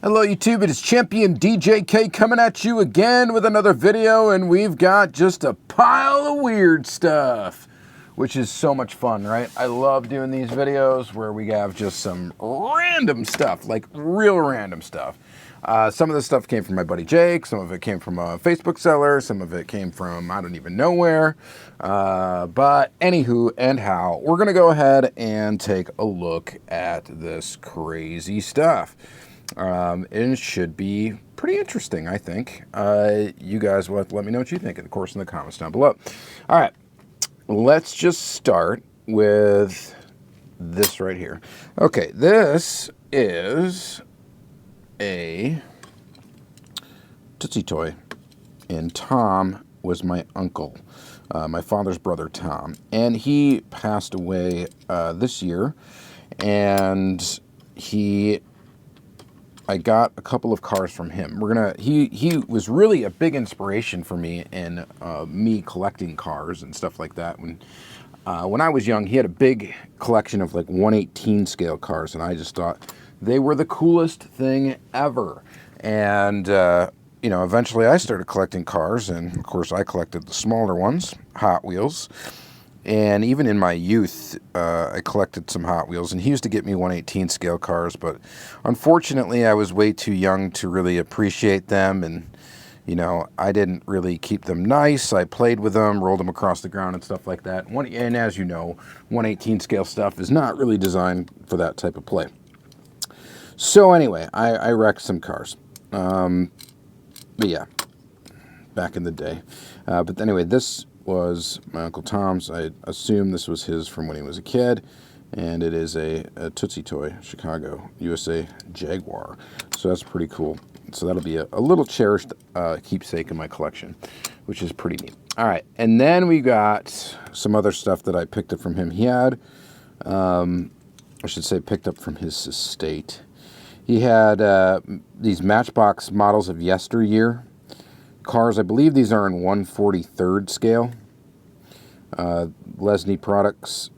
Hello YouTube, it is Championdjk coming at you again with another video, and we've got just a pile of weird stuff, which is so much fun, right? I love doing these videos where we have just some random stuff, like real random stuff. Some of this stuff came from my buddy Jake, some of it came from a Facebook seller, some of it came from I don't even know where. But anywho and how, we're gonna go ahead and take a look at this crazy stuff. It should be pretty interesting, I think. You guys will have to let me know what you think, of course, in the comments down below. All right, let's just start with this right here. Okay, this is a Tootsie Toy, and Tom was my uncle, my father's brother, Tom, and he passed away this year, and I got a couple of cars from him. He was really a big inspiration for me in me collecting cars and stuff like that. When I was young, he had a big collection of like 1/18 scale cars, and I just thought they were the coolest thing ever. And you know, eventually I started collecting cars, and of course I collected the smaller ones, Hot Wheels. And even in my youth, I collected some Hot Wheels, and he used to get me 1/18 scale cars, but unfortunately I was way too young to really appreciate them, and you know, I didn't really keep them nice. I played with them, rolled them across the ground and stuff like that. And as you know, 1/18 scale stuff is not really designed for that type of play. So anyway, I wrecked some cars. But yeah, back in the day. But anyway, this was my Uncle Tom's. I assume this was his from when he was a kid, and it is a Tootsie Toy, Chicago, USA Jaguar. So that's pretty cool. So that'll be a little cherished keepsake in my collection, which is pretty neat. All right, and then we got some other stuff that I picked up from him. He had, I should say picked up from his estate. He had these Matchbox models of yesteryear cars. I believe these are in 1/43rd scale. Lesney products.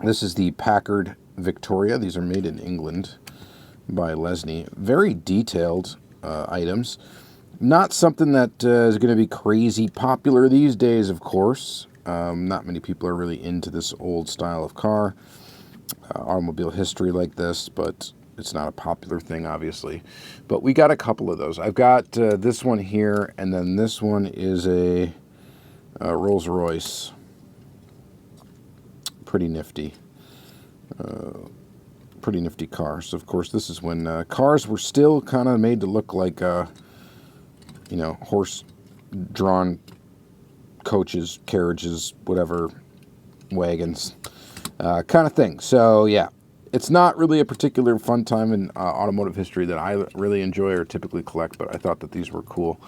This is the Packard Victoria. These are made in England by Lesney. Very detailed items. Not something that is going to be crazy popular these days, of course. Not many people are really into this old style of car, automobile history like this, but it's not a popular thing, obviously. But we got a couple of those. I've got this one here, and then this one is a Rolls Royce. Pretty nifty. Pretty nifty car. So, of course, this is when cars were still kind of made to look like, you know, horse-drawn coaches, carriages, whatever, wagons, kind of thing. So, yeah. It's not really a particular fun time in automotive history that I really enjoy or typically collect, but I thought that these were cool,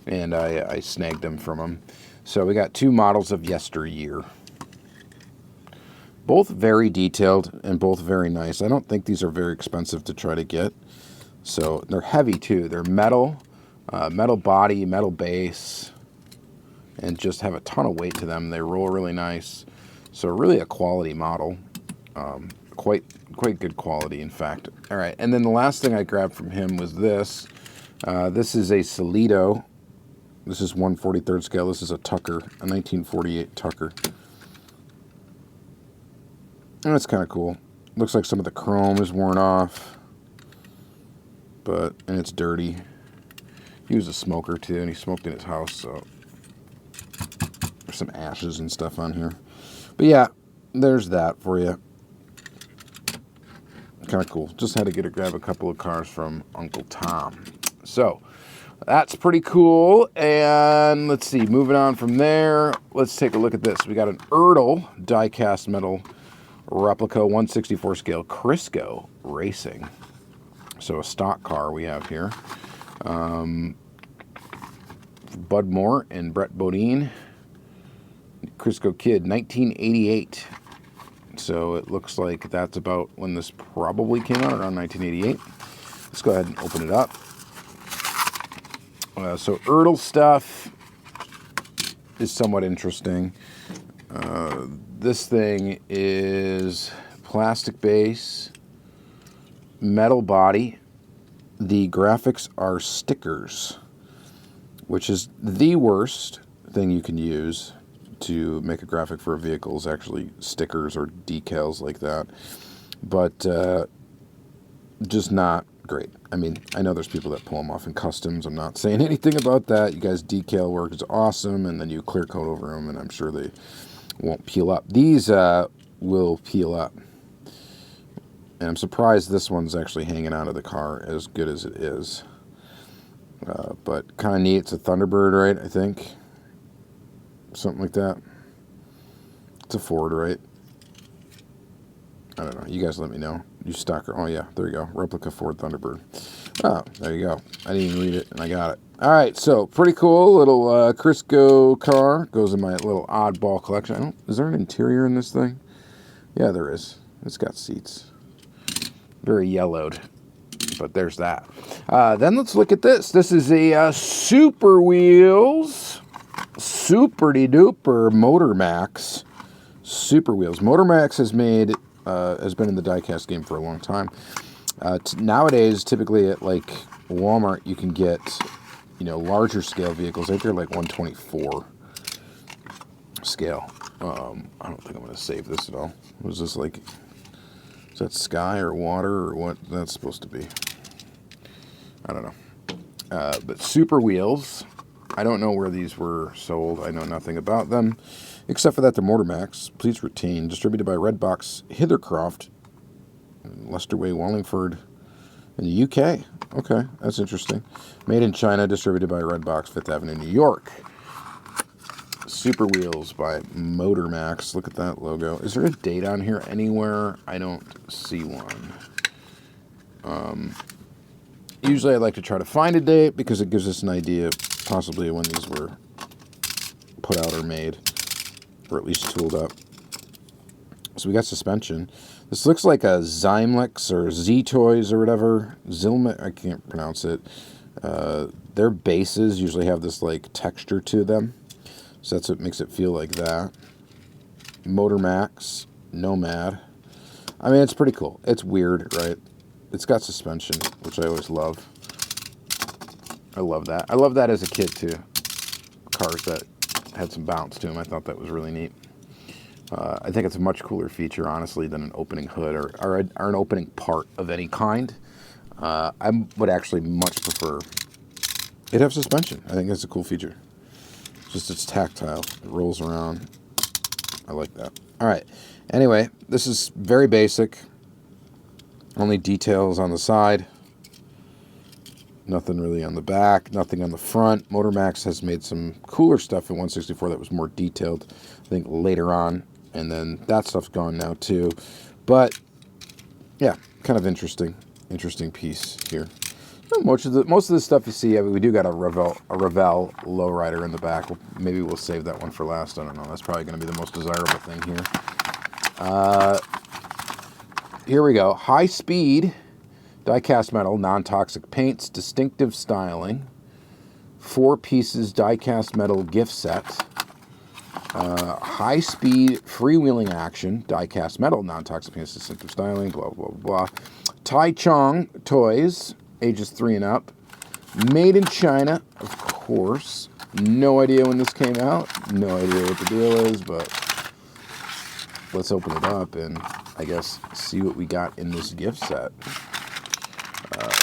and I snagged them from them. So we got two models of yesteryear. Both very detailed and both very nice. I don't think these are very expensive to try to get. So they're heavy too. They're metal, metal body, metal base, and just have a ton of weight to them. They roll really nice. So really a quality model. Quite good quality, in fact. All right, and then the last thing I grabbed from him was this. This is a Solido. This is 1/43rd scale. This is a Tucker, a 1948 Tucker. And it's kind of cool. Looks like some of the chrome is worn off, and it's dirty. He was a smoker too, and he smoked in his house, so there's some ashes and stuff on here. But yeah, there's that for you. Kind of cool. Just had to grab a couple of cars from Uncle Tom. So that's pretty cool. And let's see, moving on from there, let's take a look at this. We got an Erdl die-cast metal replica 1/64 scale Crisco Racing. So a stock car we have here. Bud Moore and Brett Bodine. Crisco Kid, 1988. So it looks like that's about when this probably came out, around 1988. Let's go ahead and open it up. So Erdl stuff is somewhat interesting. This thing is plastic base, metal body, the graphics are stickers, which is the worst thing you can use to make a graphic for a vehicle, is actually stickers or decals like that. But just not great. I mean, I know there's people that pull them off in customs. I'm not saying anything about that. You guys' decal work is awesome, and then you clear coat over them, and I'm sure they won't peel up. These will peel up. And I'm surprised this one's actually hanging out of the car as good as it is. But kind of neat. It's a Thunderbird, right? I think. Something like that. It's a Ford, right? I don't know. You guys let me know. You stalker. Oh, yeah. There you go. Replica Ford Thunderbird. Oh, there you go. I didn't even read it, and I got it. All right. So, pretty cool little Crisco car. Goes in my little oddball collection. Is there an interior in this thing? Yeah, there is. It's got seats. Very yellowed. But there's that. Then let's look at this. This is a Super Wheels Super-de-duper Motormax Super Wheels. Motormax has been in the diecast game for a long time. Nowadays, typically at like Walmart, you can get, larger scale vehicles. I think they're like 124 scale. I don't think I'm going to save this at all. Was this like, is that sky or water or what that's supposed to be? I don't know. But Super Wheels, I don't know where these were sold. I know nothing about them, except for that they're Motormax. Please retain. Distributed by Redbox, Hithercroft, Leicester Wallingford, in the UK. Okay, that's interesting. Made in China, distributed by Redbox, 5th Avenue, New York. Super Wheels by Motormax. Look at that logo. Is there a date on here anywhere? I don't see one. Usually I like to try to find a date because it gives us an idea possibly when these were put out or made, or at least tooled up. So we got suspension. This looks like a Zymex or Z-Toys or whatever. Zilmex, I can't pronounce it. Their bases usually have this like texture to them. So that's what makes it feel like that. Motormax, Nomad. I mean, it's pretty cool. It's weird, right? It's got suspension, which I always love. I love that. I love that as a kid, too. Cars that had some bounce to them. I thought that was really neat. I think it's a much cooler feature, honestly, than an opening hood or an opening part of any kind. I would actually much prefer it have suspension. I think that's a cool feature. Just it's tactile. It rolls around. I like that. All right. Anyway, this is very basic. Only details on the side. Nothing really on the back. Nothing on the front. Motormax has made some cooler stuff in 164 that was more detailed, I think, later on. And then that stuff's gone now, too. But, yeah, kind of interesting. Interesting piece here. Most of the stuff you see, I mean, we do got a Revell lowrider in the back. Maybe we'll save that one for last. I don't know. That's probably going to be the most desirable thing here. Here we go. High speed, die-cast metal, non-toxic paints, distinctive styling, 4 pieces die-cast metal gift set, high speed freewheeling action, die-cast metal, non-toxic paints, distinctive styling, blah, blah, blah. Tai Chong toys, ages 3 and up. Made in China, of course. No idea when this came out. No idea what the deal is, but let's open it up and I guess see what we got in this gift set.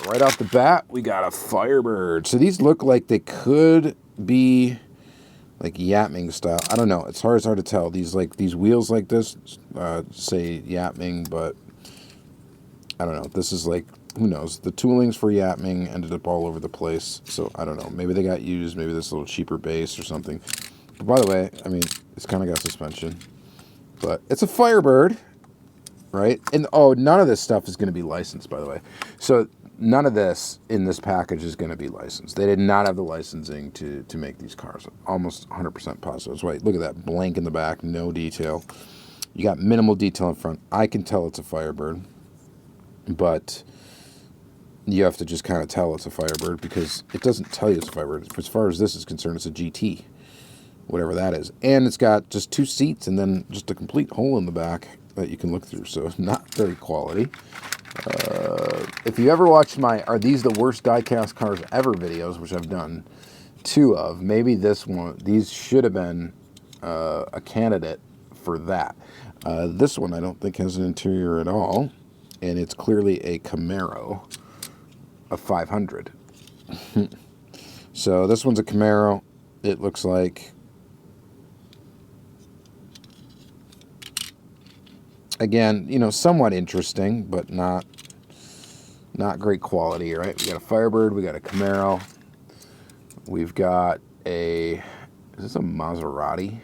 Right off the bat, we got a Firebird. So these look like they could be like Yapming style. I don't know. It's hard to tell. These wheels like this say Yapming, but I don't know. This is like, who knows? The toolings for Yapming ended up all over the place. So I don't know. Maybe they got used. Maybe this little cheaper base or something. But by the way, I mean, it's kind of got suspension. But it's a Firebird, right? And oh, none of this stuff is going to be licensed, by the way. So none of this in this package is going to be licensed. They did not have the licensing to make these cars. Almost 100% positive. That's right. Look at that blank in the back, no detail. You got minimal detail in front. I can tell it's a Firebird, but you have to just kind of tell it's a Firebird because it doesn't tell you it's a Firebird. As far as this is concerned, it's a GT, whatever that is. And it's got just 2 seats and then just a complete hole in the back that you can look through. So not very quality. If you ever watched my Are These the Worst Diecast Cars Ever videos, which I've done 2 of, maybe this one, these should have been a candidate for that. This one I don't think has an interior at all, and it's clearly a Camaro, a 500. So this one's a Camaro. It looks like, again, you know, somewhat interesting, but not great quality, right? We got a Firebird, we got a Camaro, we've got a, is this a Maserati?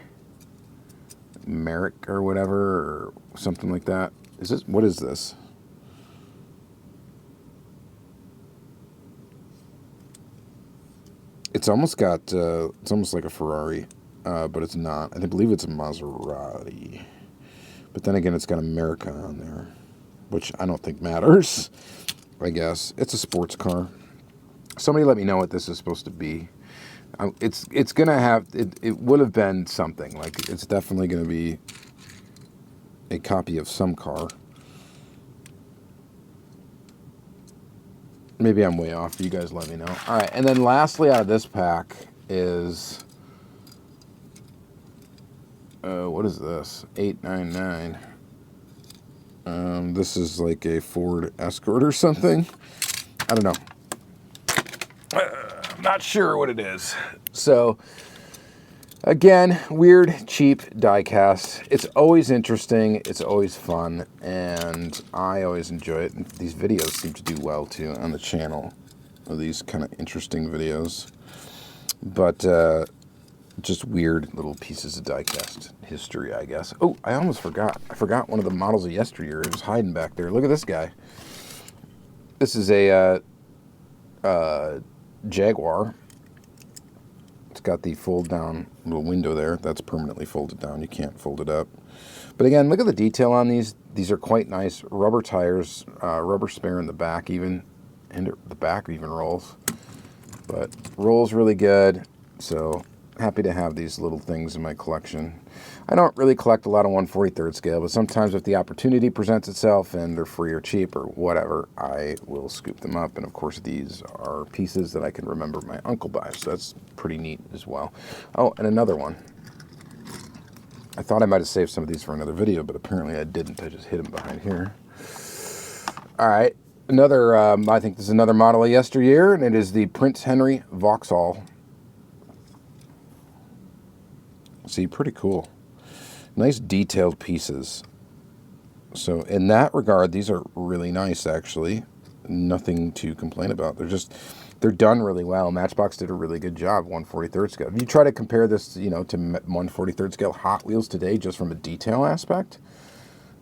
Merrick or whatever, or something like that. Is this, what is this? It's almost got, it's almost like a Ferrari, but it's not. I believe it's a Maserati. But then again, it's got America on there, which I don't think matters, I guess. It's a sports car. Somebody let me know what this is supposed to be. It's going to have, it would have been something. Like, it's definitely going to be a copy of some car. Maybe I'm way off. You guys let me know. All right, and then lastly out of this pack is, what is this? 899. This is like a Ford Escort or something. I don't know. I'm not sure what it is. So, again, weird, cheap diecast. It's always interesting. It's always fun, and I always enjoy it. These videos seem to do well too on the channel. These kind of interesting videos, but just weird little pieces of diecast history, I guess. Oh, I almost forgot. I forgot one of the models of yesteryear. It was hiding back there. Look at this guy. This is a Jaguar. It's got the fold down little window there. That's permanently folded down. You can't fold it up. But again, look at the detail on these. These are quite nice. Rubber tires, rubber spare in the back even. And the back even rolls. But rolls really good. So happy to have these little things in my collection. I don't really collect a lot of 1/43rd scale, but sometimes if the opportunity presents itself and they're free or cheap or whatever, I will scoop them up. And of course, these are pieces that I can remember my uncle buys, so that's pretty neat as well. Oh, and another one. I thought I might have saved some of these for another video, but apparently I didn't. I just hid them behind here. All right, another, I think this is another model of yesteryear, and it is the Prince Henry Vauxhall. See, pretty cool. Nice detailed pieces. So in that regard, these are really nice, actually. Nothing to complain about. They're done really well. Matchbox did a really good job, 1/43rd scale. If you try to compare this, you know, to 1/43rd scale Hot Wheels today, just from a detail aspect,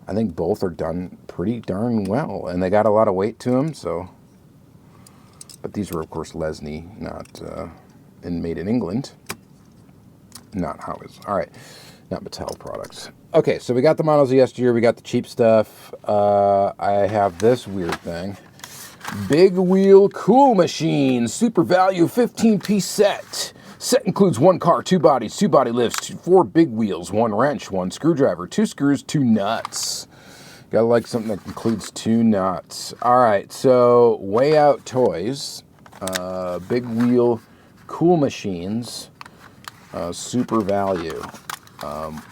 I think both are done pretty darn well. And they got a lot of weight to them, so. But these were, of course, Lesney, not made in England. Not Hot Wheels. All right. Not Mattel products. Okay, so we got the models of yesteryear. We got the cheap stuff. I have this weird thing. Big Wheel Cool Machine. Super value 15-piece set. Set includes 1 car, 2 bodies, 2 body lifts, 4 big wheels, 1 wrench, 1 screwdriver, 2 screws, 2 nuts. Gotta like something that includes 2 nuts. All right, so Way Out Toys. Big Wheel Cool Machines. Super value.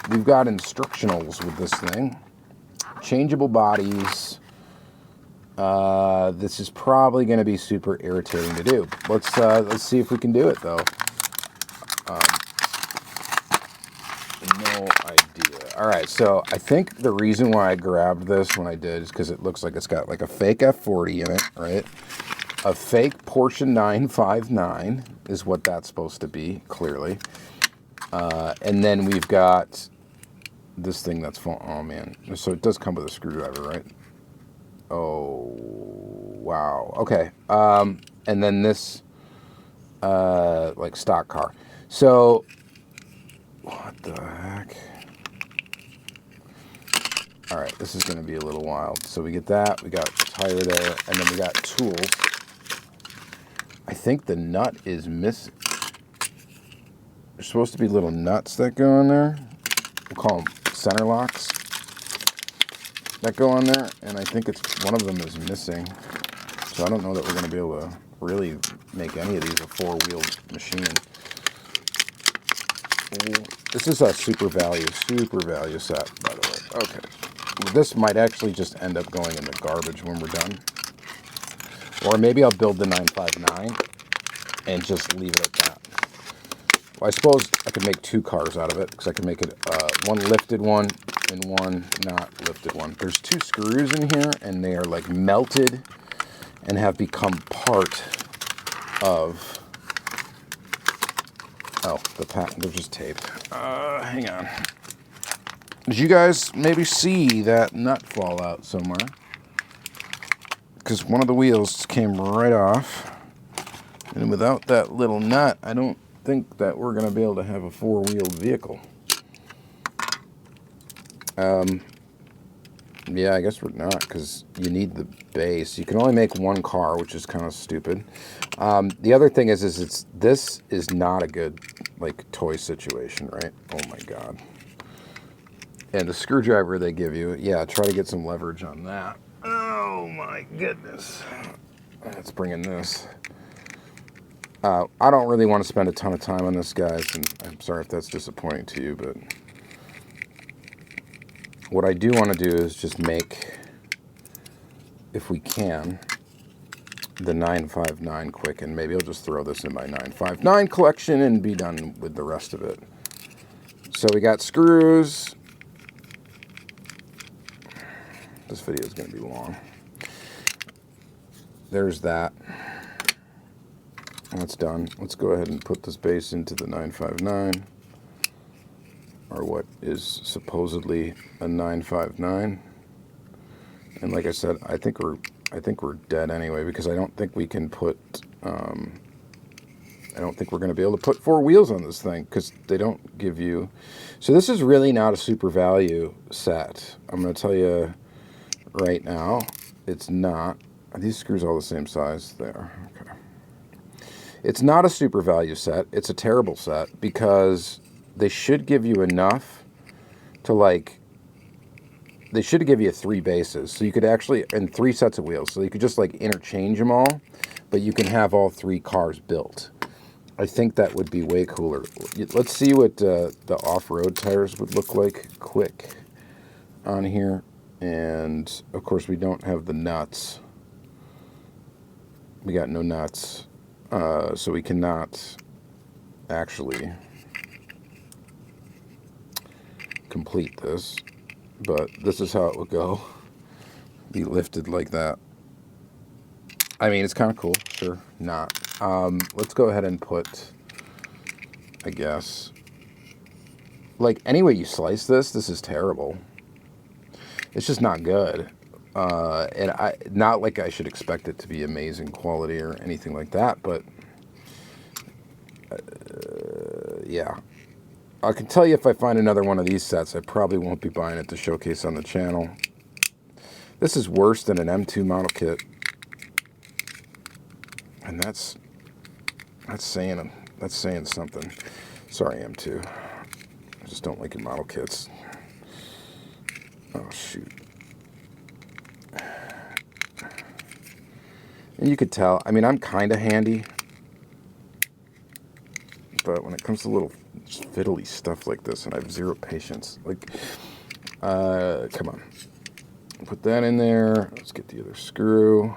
We've got instructionals with this thing. Changeable bodies. This is probably going to be super irritating to do. Let's see if we can do it though. No idea. All right, so I think the reason why I grabbed this when I did is because it looks like it's got like a fake F40 in it, right? A fake Porsche 959 is what that's supposed to be, clearly. And then we've got this thing that's full. Oh man, so it does come with a screwdriver, right? Oh wow. Okay. And then this like stock car. So what the heck? All right, this is going to be a little wild. So we get that, we got the tire there, and then we got tools. I think the nut is missing. There's supposed to be little nuts that go in there. We'll call them center locks. that go on there, and I think it's one of them is missing. So I don't know that we're going to be able to really make any of these a four-wheeled machine. This is a super value set, by the way. Okay. This might actually just end up going in the garbage when we're done. Or maybe I'll build the 959 and just leave it at that. Well, I suppose I could make two cars out of it, because I can make it one lifted one and one not lifted one. There's two screws in here, and they are like melted and have become part of... Oh, the patent, they're just taped. Hang on. Did you guys maybe see that nut fall out somewhere? Because one of the wheels came right off. And without that little nut, I don't think that we're going to be able to have a four-wheeled vehicle. Yeah, I guess we're not, because you need the base. You can only make one car, which is kind of stupid. The other thing is this is not a good, like, toy situation, right? Oh my god. And the screwdriver they give you, yeah, try to get some leverage on that. Oh my goodness. Let's bring in this. I don't really want to spend a ton of time on this, guys, and I'm sorry if that's disappointing to you, but what I do want to do is just make, if we can, the 959 quick, and maybe I'll just throw this in my 959 collection and be done with the rest of it. So we got screws. This video is going to be long. There's that. That's done. Let's go ahead and put this base into the 959, or what is supposedly a 959. And like I said, I think we're dead anyway, because I don't think we can put I don't think we're going to be able to put four wheels on this thing, because they don't give you. So this is really not a super value set. I'm going to tell you right now, it's not. Are these screws all the same size? They are. Okay. It's not a super value set. It's a terrible set, because they should give you enough to, like, they should give you three bases. So you could actually, and three sets of wheels. So you could just, like, interchange them all, but you can have all three cars built. I think that would be way cooler. Let's see what the off-road tires would look like quick on here. And, of course, we don't have the nuts. We got no nuts. So we cannot actually complete this. But this is how it would go. Be lifted like that. I mean, it's kind of cool. Sure, not. Let's go ahead and put, I guess, like, any way you slice this is terrible. It's just not good. And not like I should expect it to be amazing quality or anything like that, but yeah. I can tell you, if I find another one of these sets, I probably won't be buying it to showcase on the channel. This is worse than an M2 model kit. And that's saying something. Sorry, M2. I just don't like your model kits. Oh, shoot. And you could tell, I mean, I'm kind of handy, but when it comes to little fiddly stuff like this, and I have zero patience. Like, come on. Put that in there. Let's get the other screw.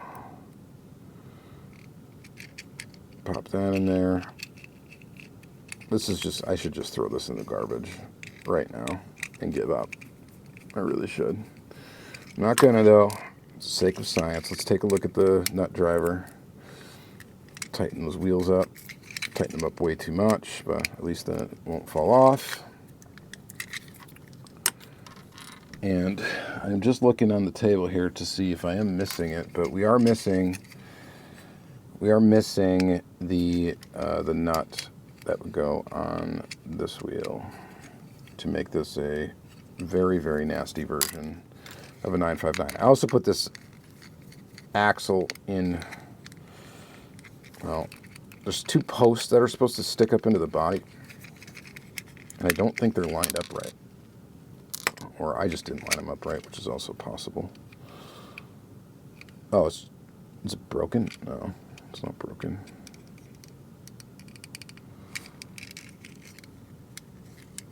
Pop that in there. This is just, I should just throw this in the garbage right now and give up. I really should. I'm not gonna, though. For the sake of science, let's take a look at the nut driver. Tighten those wheels up. Tighten them up way too much, but at least then it won't fall off. And I'm just looking on the table here to see if I am missing it, but we are missing the nut that would go on this wheel to make this a very, very nasty version of a 959. I also put this axle in, well, there's two posts that are supposed to stick up into the body, and I don't think they're lined up right. Or I just didn't line them up right, which is also possible. Oh, is it broken? No, it's not broken.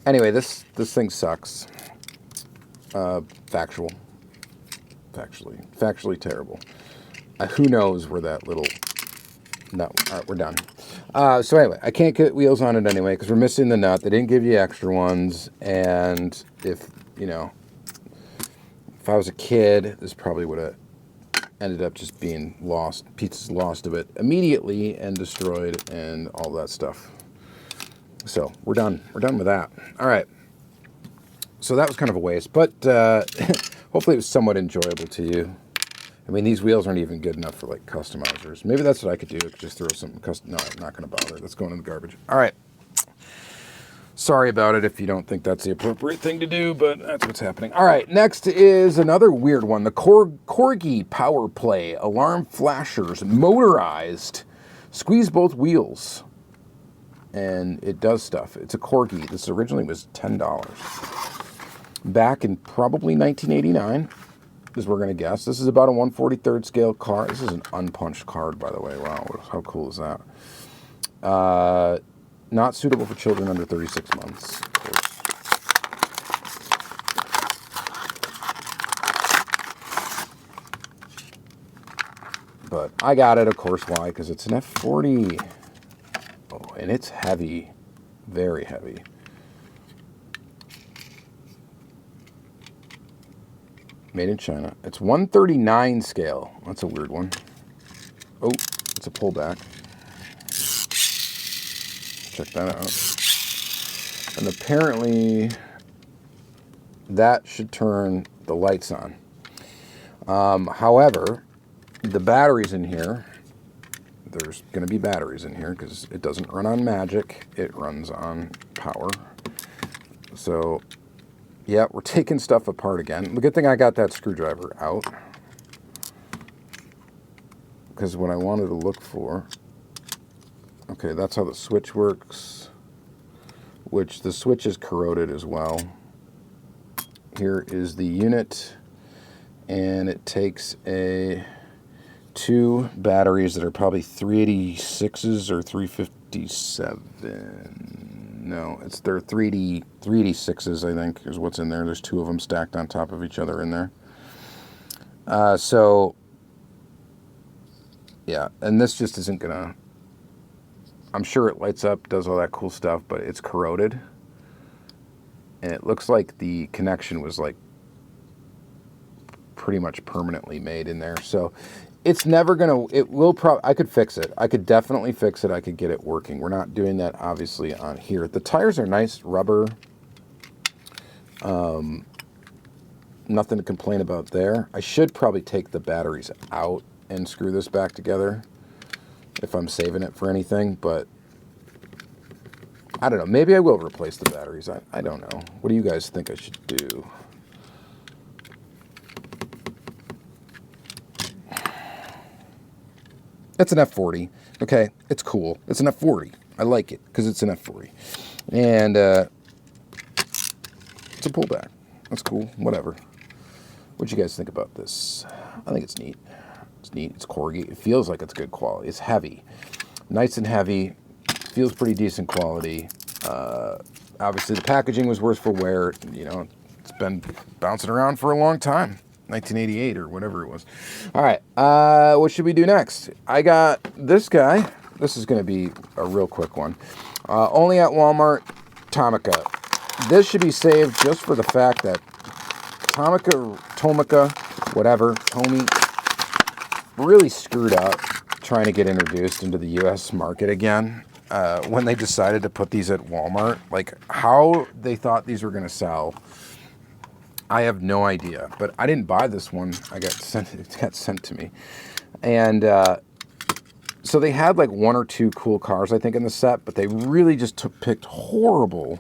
Anyway, this thing sucks. Factually terrible. Who knows where that little... No, all right, we're done. So anyway, I can't get wheels on it anyway because we're missing the nut. They didn't give you extra ones, and if I was a kid, this probably would have ended up just being lost, pieces lost of it immediately and destroyed and all that stuff. So we're done. We're done with that. All right. So that was kind of a waste, but hopefully it was somewhat enjoyable to you. I mean, these wheels aren't even good enough for like customizers. Maybe that's what I could do. I could just throw some custom. No, I'm not going to bother. That's going in the garbage. All right. Sorry about it if you don't think that's the appropriate thing to do, but that's what's happening. All right. Next is another weird one. The Corgi Power Play Alarm Flashers, motorized. Squeeze both wheels. And it does stuff. It's a Corgi. This originally was $10. Back in probably 1989. Is we're going to guess. This is about a 1/43rd scale car. This is an unpunched card, by the way. Wow, how cool is that? Not suitable for children under 36 months, of course. But I got it, of course. Why? Because it's an F40. Oh, and it's heavy. Very heavy. Made in China. It's 139 scale. That's a weird one. Oh, it's a pullback. Check that out. And apparently that should turn the lights on. However, the batteries in here, there's going to be batteries in here because it doesn't run on magic. It runs on power. So... yeah, we're taking stuff apart again. The good thing I got that screwdriver out. Because what I wanted to look for... okay, that's how the switch works. Which the switch is corroded as well. Here is the unit. And it takes two batteries that are probably 386s or 357... no, it's their 386s, I think, is what's in there. There's two of them stacked on top of each other in there. So, yeah, and this just isn't going to... I'm sure it lights up, does all that cool stuff, but it's corroded. And it looks like the connection was, like, pretty much permanently made in there. So, it's never going to... it will probably... I could fix it. I could definitely fix it. I could get it working. We're not doing that, obviously, on here. The tires are nice, rubber. Nothing to complain about there. I should probably take the batteries out and screw this back together if I'm saving it for anything, but I don't know. Maybe I will replace the batteries. I don't know. What do you guys think I should do? It's an F40. Okay, it's cool. It's an F40. I like it because it's an F40. And it's a pullback. That's cool. Whatever. What do you guys think about this? I think it's neat. It's neat. It's Corgi. It feels like it's good quality. It's heavy. Nice and heavy. Feels pretty decent quality. Obviously, the packaging was worse for wear. You know, it's been bouncing around for a long time. 1988 or whatever it was. All right, what should we do next? I got this guy. This is going to be a real quick one. Only at Walmart, Tomica. This should be saved just for the fact that Tomica, whatever, really screwed up trying to get introduced into the U.S. market again when they decided to put these at Walmart. Like, how they thought these were going to sell, I have no idea, but I didn't buy this one. It got sent to me. And so they had like one or two cool cars, I think, in the set, but they really just picked horrible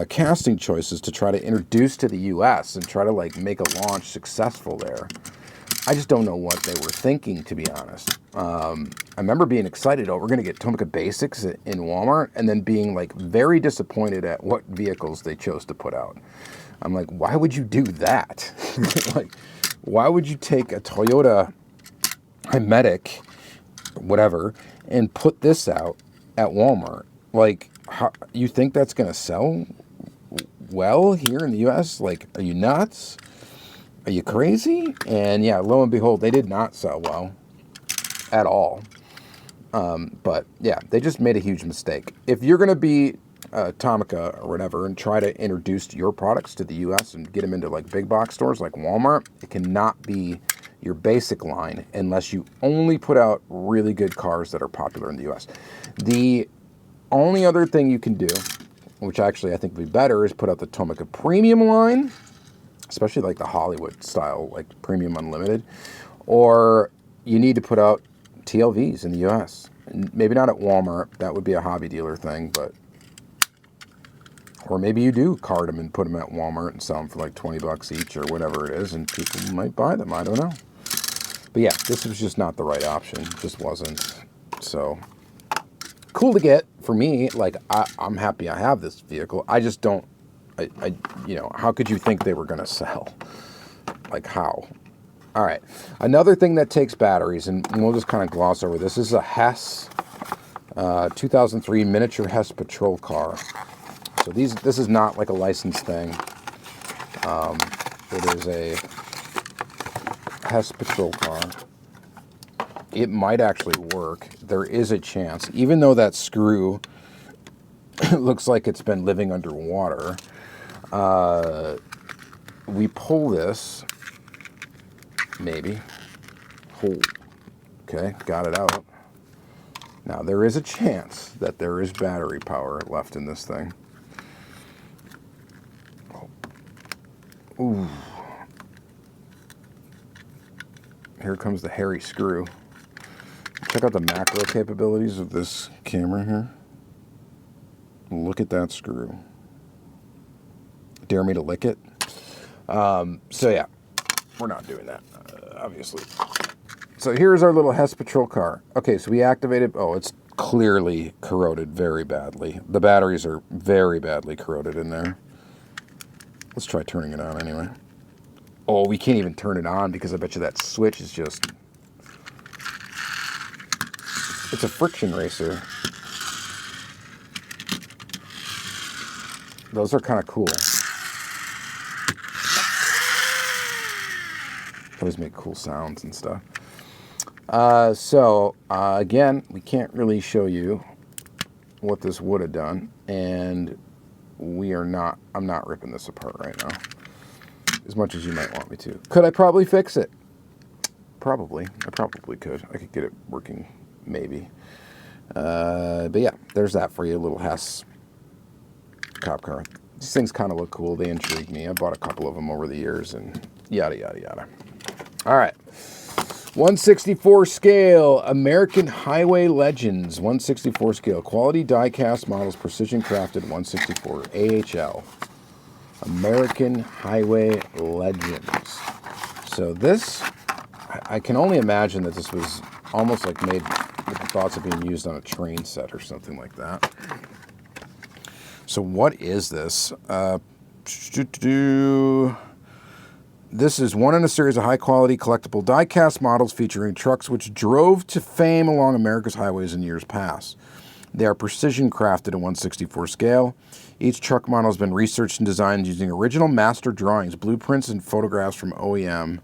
casting choices to try to introduce to the U.S. and try to like make a launch successful there. I just don't know what they were thinking, to be honest. I remember being excited, oh, we're going to get Tomica Basics in Walmart, and then being like very disappointed at what vehicles they chose to put out. I'm like, why would you do that? Like, why would you take a Toyota Hymetic, whatever, and put this out at Walmart? Like, how, you think that's going to sell well here in the U.S.? Like, are you nuts? Are you crazy? And yeah, lo and behold, they did not sell well at all. But yeah, they just made a huge mistake. If you're going to be Tomica or whatever and try to introduce your products to the U.S. and get them into like big box stores like Walmart, it cannot be your basic line unless you only put out really good cars that are popular in the U.S. The only other thing you can do, which actually I think would be better, is put out the Tomica Premium line, especially like the Hollywood style, like Premium Unlimited, or you need to put out TLVs in the U.S. Maybe not at Walmart. That would be a hobby dealer thing, but... Or maybe you do card them and put them at Walmart and sell them for like 20 bucks each or whatever it is, and people might buy them. I don't know. But yeah, this was just not the right option. It just wasn't. So, cool to get for me. Like, I'm happy I have this vehicle. I just don't... you know, how could you think they were going to sell? Like, how? All right, another thing that takes batteries, and we'll just kind of gloss over this. This is a Hess 2003 miniature Hess Patrol Car. So this is not like a licensed thing. It is a Hess Patrol Car. It might actually work. There is a chance, even though that screw looks like it's been living underwater. We pull this. Maybe. Hold. Okay, got it out. Now, there is a chance that there is battery power left in this thing. Ooh. Here comes the hairy screw. Check out the macro capabilities of this camera here. Look at that screw. Dare me to lick it? So yeah, we're not doing that, obviously. So here's our little Hess Patrol Car. Okay, so we activated. Oh, it's clearly corroded very badly. The batteries are very badly corroded in there. Let's try turning it on anyway. Oh, we can't even turn it on because I bet you that switch is just... It's a friction racer. Those are kind of cool. Always make cool sounds and stuff. Again, we can't really show you what this would have done, and I'm not ripping this apart right now, as much as you might want me to. Could I probably fix it? Probably. I probably could. I could get it working, maybe. But yeah, there's that for you, a little Hess cop car. These things kind of look cool. They intrigue me. I bought a couple of them over the years, and yada, yada, yada. All right. 1/64 scale, American Highway Legends, 1/64 scale, quality die-cast models, precision crafted, 1/64 AHL, American Highway Legends. So this, I can only imagine that this was almost like made with the thoughts of being used on a train set or something like that. So what is this? This is one in a series of high-quality collectible die-cast models featuring trucks which drove to fame along America's highways in years past. They are precision-crafted at 1/64 scale. Each truck model has been researched and designed using original master drawings, blueprints, and photographs from OEM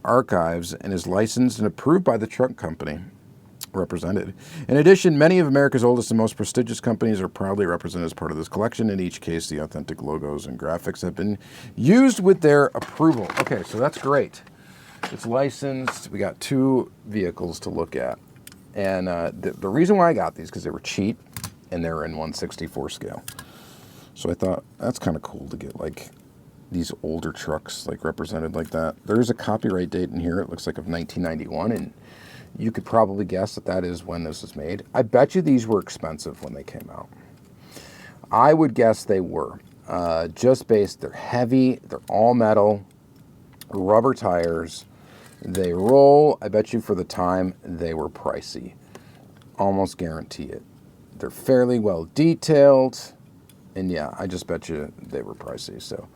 archives, and is licensed and approved by the truck company represented. In addition, many of America's oldest and most prestigious companies are proudly represented as part of this collection. In each case, the authentic logos and graphics have been used with their approval. Okay, so that's great. It's licensed. We got 2 vehicles to look at. And the reason why I got these, because they were cheap, and they're in 1/64 scale. So I thought, that's kind of cool to get, like, these older trucks, like, represented like that. There's a copyright date in here. It looks like of 1991, and you could probably guess that that is when this was made. I bet you these were expensive when they came out. I would guess they were. Just based, they're heavy, they're all metal, rubber tires, they roll. I bet you for the time they were pricey. Almost guarantee it. They're fairly well detailed, and yeah, I just bet you they were pricey. So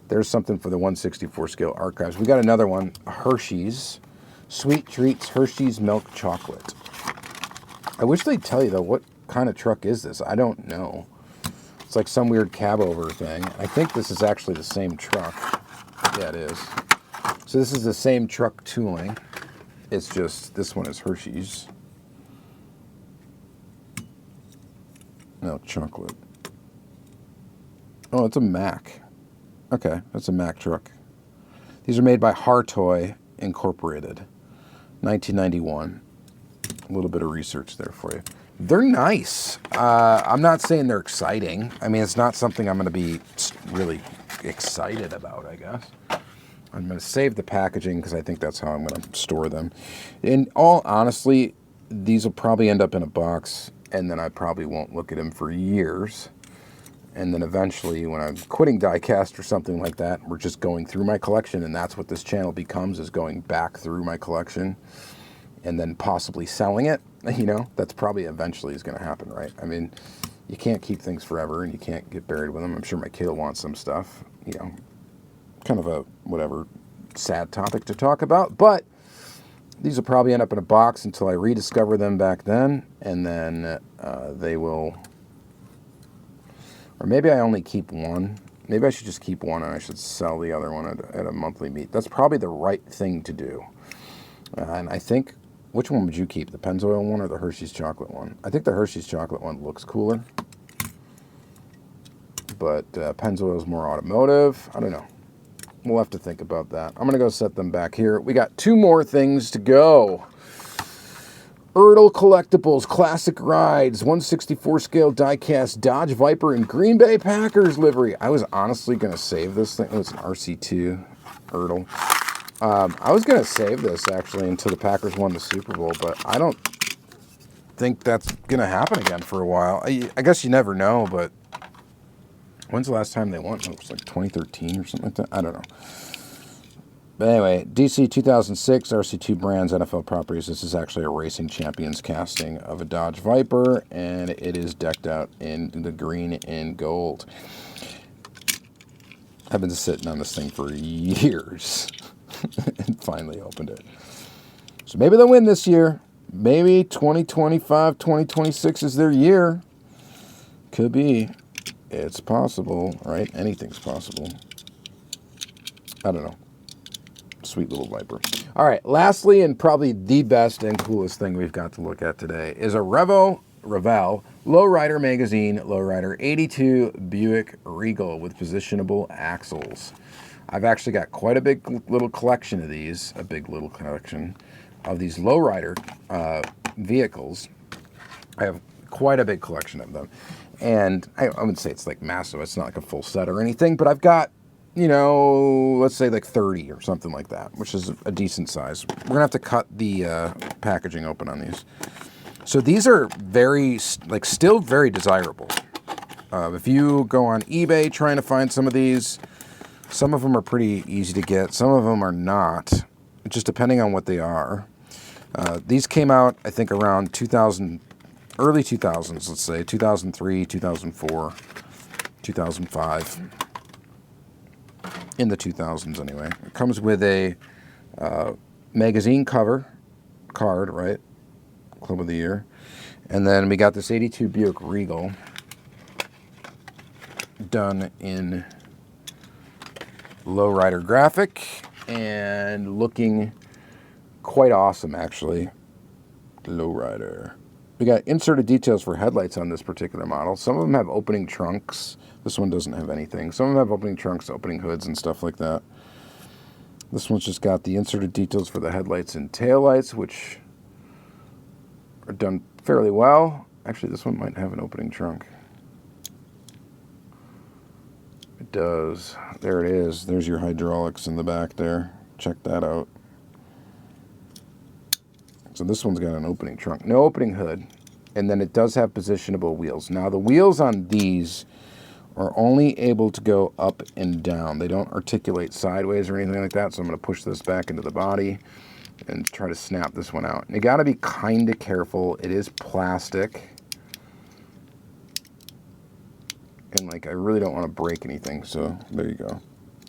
There's something for the 1/64 scale archives. We got another one, Hershey's Sweet Treats Hershey's Milk Chocolate. I wish they'd tell you, though, what kind of truck is this? I don't know. It's like some weird cab over thing. I think this is actually the same truck. Yeah, it is. So this is the same truck tooling. It's just, this one is Hershey's. No, chocolate. Oh, it's a Mack. Okay, that's a Mack truck. These are made by Hartoy Incorporated. 1991. A little bit of research there for you. They're nice. I'm not saying they're exciting. I mean, it's not something I'm going to be really excited about, I guess. I'm going to save the packaging because I think that's how I'm going to store them. In all honesty, these will probably end up in a box, and then I probably won't look at them for years. And then eventually, when I'm quitting Diecast or something like that, we're just going through my collection, and that's what this channel becomes, is going back through my collection and then possibly selling it. You know, that's probably eventually is going to happen, right? I mean, you can't keep things forever, and you can't get buried with them. I'm sure my kid will want some stuff, you know, kind of a, whatever, sad topic to talk about. But these will probably end up in a box until I rediscover them back then, and then they will... Or maybe I only keep one. Maybe I should just keep one and I should sell the other one at a monthly meet. That's probably the right thing to do. And I think, which one would you keep? The Pennzoil one or the Hershey's chocolate one? I think the Hershey's chocolate one looks cooler. But Pennzoil is more automotive. I don't know. We'll have to think about that. I'm going to go set them back here. We got 2 more things to go. Ertl Collectibles, Classic Rides, 1/64 scale diecast Dodge Viper and Green Bay Packers livery. I was honestly going to save this thing. Oh, it's an RC2 Ertl. I was going to save this, actually, until the Packers won the Super Bowl, but I don't think that's going to happen again for a while. I guess you never know, but when's the last time they won? It was like 2013 or something like that. I don't know. But anyway, DC 2006, RC2 Brands, NFL Properties. This is actually a Racing Champions casting of a Dodge Viper, and it is decked out in the green and gold. I've been sitting on this thing for years and finally opened it. So maybe they'll win this year. Maybe 2025, 2026 is their year. Could be. It's possible, right? Anything's possible. I don't know. Sweet little Viper. All right, lastly, and probably the best and coolest thing we've got to look at today is a Revel Lowrider Magazine Lowrider 82 Buick Regal with positionable axles. I've actually got quite a big little collection of these, a big little collection of these Lowrider vehicles. I have quite a big collection of them. And I wouldn't say it's like massive, it's not like a full set or anything, but I've got, you know, let's say like 30 or something like that, which is a decent size. We're going to have to cut the packaging open on these. So these are very, like, still very desirable. If you go on eBay trying to find some of these, some of them are pretty easy to get. Some of them are not, just depending on what they are. These came out, I think, around 2000, early 2000s, let's say, 2003, 2004, 2005. In the 2000s, anyway. It comes with a magazine cover card, right? Club of the Year. And then we got this 82 Buick Regal done in lowrider graphic and looking quite awesome, actually. Lowrider. We got inserted details for headlights on this particular model. Some of them have opening trunks. This one doesn't have anything. Some of them have opening trunks, opening hoods, and stuff like that. This one's just got the inserted details for the headlights and taillights, which are done fairly well. Actually, this one might have an opening trunk. It does. There it is. There's your hydraulics in the back there. Check that out. So this one's got an opening trunk. No opening hood. And then it does have positionable wheels. Now, the wheels on these are only able to go up and down. They don't articulate sideways or anything like that, so I'm going to push this back into the body and try to snap this one out. And you got to be kind of careful. It is plastic. And, like, I really don't want to break anything, so there you go.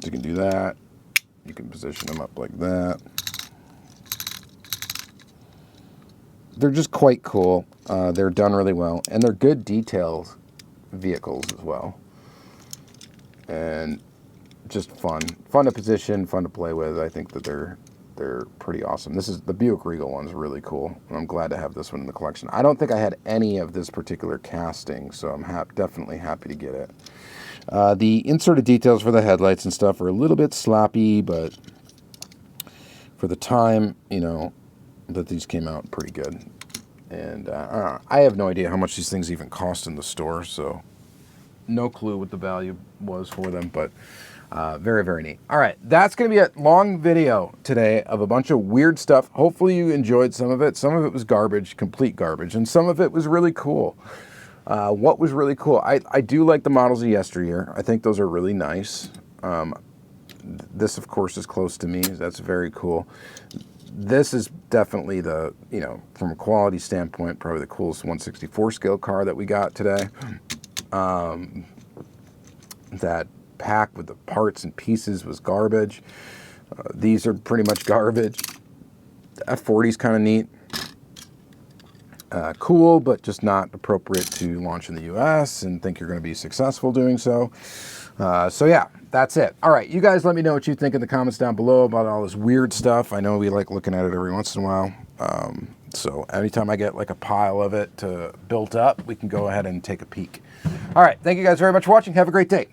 You can do that. You can position them up like that. They're just quite cool. They're done really well, and they're good detailed vehicles as well. And just fun to position, fun to play with. I think that they're pretty awesome. This is the Buick Regal one's really cool, and I'm glad to have this one in the collection. I don't think I had any of this particular casting, so I'm definitely happy to get it. The inserted details for the headlights and stuff are a little bit sloppy, but for the time, you know, that these came out, pretty good. And I have no idea how much these things even cost in the store, so no clue what the value was for them, but very, very neat. All right, that's going to be a long video today of a bunch of weird stuff. Hopefully you enjoyed some of it. Some of it was garbage, complete garbage, and some of it was really cool. What was really cool, I do like the models of yesteryear. I think those are really nice. This, of course, is close to me. That's very cool. This is definitely the, you know, from a quality standpoint, probably the coolest 1/64 scale car that we got today. That pack with the parts and pieces was garbage. These are pretty much garbage. The F40 is kind of neat. Cool, but just not appropriate to launch in the US and think you're going to be successful doing so. So yeah, that's it. All right, you guys let me know what you think in the comments down below about all this weird stuff. I know we like looking at it every once in a while. So anytime I get like a pile of it built up, we can go ahead and take a peek. All right, thank you guys very much for watching. Have a great day.